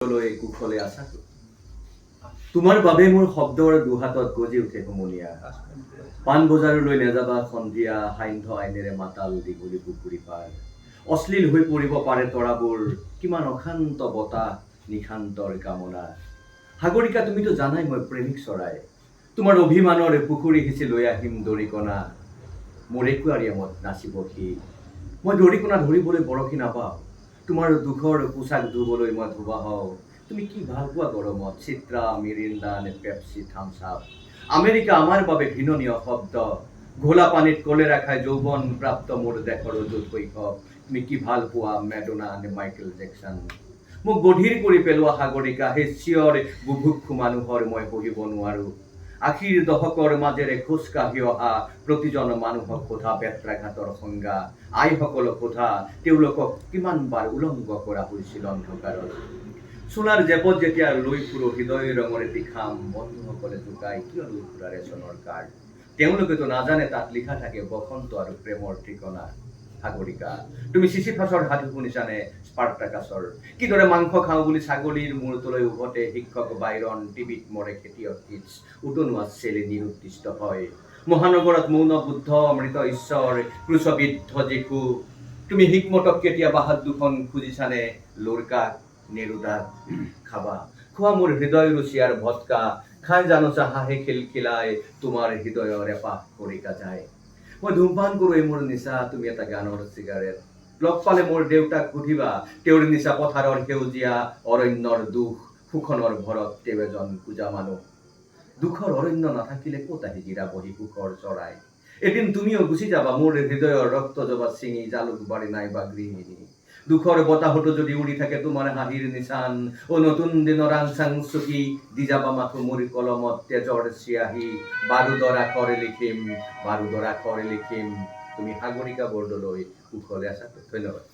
কুশলে আছাতো তোমাৰ বাবে মোৰ শব্দৰ দুহাতত গজি উঠে হুমুনিয়া পাণ বজাৰলৈ নেযাবা সন্ধিয়া সান্ধ্য আইনেৰে মাতাল দীঘলী পুখুৰী পাৰ অশ্লীল হৈ পৰিব পাৰে তৰাবোৰ কিমান অশান্ত বতাহ নিশান্তৰ কামনা সাগৰিকা তুমিতো জানাই মই প্ৰেমিক চৰাই তোমাৰ অভিমানৰ পুখুৰী সিঁচি লৈ আহিম দৰিকণা মোৰ একুৱাৰিয়ামত নাচিব সি মই দৰিকণা ধৰিবলৈ বৰশী নাপাওঁ তোমাৰ দুখৰ পোচাক ধুবলৈ মই ধুবা হওঁ তুমি কি ভাল পোৱা গৰমত চিত্ৰা মিৰিণ্ডা নে পেপচি থামছ আপ আমেৰিকা আমাৰ বাবে ঘৃণনীয় শব্দ ঘোলা পানীত কলেৰা খাই যৌৱন প্ৰাপ্ত মোৰ দেশৰ অযুত শৈশৱ তুমি কি ভাল পোৱা মেডোনা নে মাইকেল জেকচন মোক বধিৰ কৰি পেলোৱা সাগৰিকা সেই চিঞৰ বুভুক্ষু মানুহৰ মই সহিব নোৱাৰো আশীৰ দশকৰ মাজেৰে খোজকাঢ়ি অহা প্ৰতিজন মানুহক সোধা বেত্ৰাঘাতৰ সংজ্ঞা আইসকলক সোধা তেওঁলোকক কিমানবাৰ উলংগ কৰা হৈছিল অন্ধকাৰত সোণাৰ জেপত যেতিয়া লৈ ফুৰো হৃদয় ৰঙৰ এটি খাম বন্ধুসকলে জোকাই কিয় লৈ ফুৰা ৰেচনৰ কাৰ্ড তেওঁলোকেতো নাজানে তাত লিখা থাকে বসন্ত আৰু প্ৰেমৰ ঠিকনা সাগৰিকা তুমি চিচিফাছৰ সাধু শুনিছানে স্পাৰ্টাকাছৰ কিদৰে মাংস খাওঁ বুলি ছাগলীৰ মূৰটোলৈ উভতে শিক্ষক বাইৰন টিভিত মৰে খেতিয়ক কিডছ উতনুৱা চেলি নিৰুদ্দিষ্ট হয় মহানগৰত মৌন বুদ্ধ মৃত ঈশ্বৰ ক্ৰুচবিদ্ধ যীশু তুমি হিকমতক কেতিয়াবা হাত দুখন খুজিছানে লোৰকাক নেৰুদাক খাবা খোৱা মোৰ হৃদয় ৰুচিয়াৰ ভটকা খাই জানোচা হাঁহে খিলখিলাই তোমাৰ হৃদয়ৰ এপাহ খৰিকা যায় মই ধূমপান কৰো এই মোৰ নিচা তুমি এটা গানৰ চিগাৰেট লগ পালে মোৰ দেউতাক সুধিবা তেওঁৰ নিচা পথাৰৰ সেউজীয়া অৰণ্যৰ দুখ সুখনৰ ভৰত তেওঁ এজন পূজা মানুহ দুখৰ অৰণ্য নাথাকিলে ক'ত আহি জিৰাবহি সুখৰ চৰাই এদিন তুমিও গুচি যাবা মোৰ হৃদয়ৰ ৰক্ত জবা ছিঙি জালুকবাৰী নাইবা গৃহিণী দুখৰ বতাহতো যদি উৰি থাকে তোমাৰ হাঁহিৰ নিচান ও নতুন দিনৰ আংচাং চুকি দি যাবা মাথো মোৰ কলমত তেজৰ চিয়াহী বাৰুদৰ আখৰে লিখিম তুমি সাগৰিকা বৰদলৈ কুশলে আছা ধন্যবাদ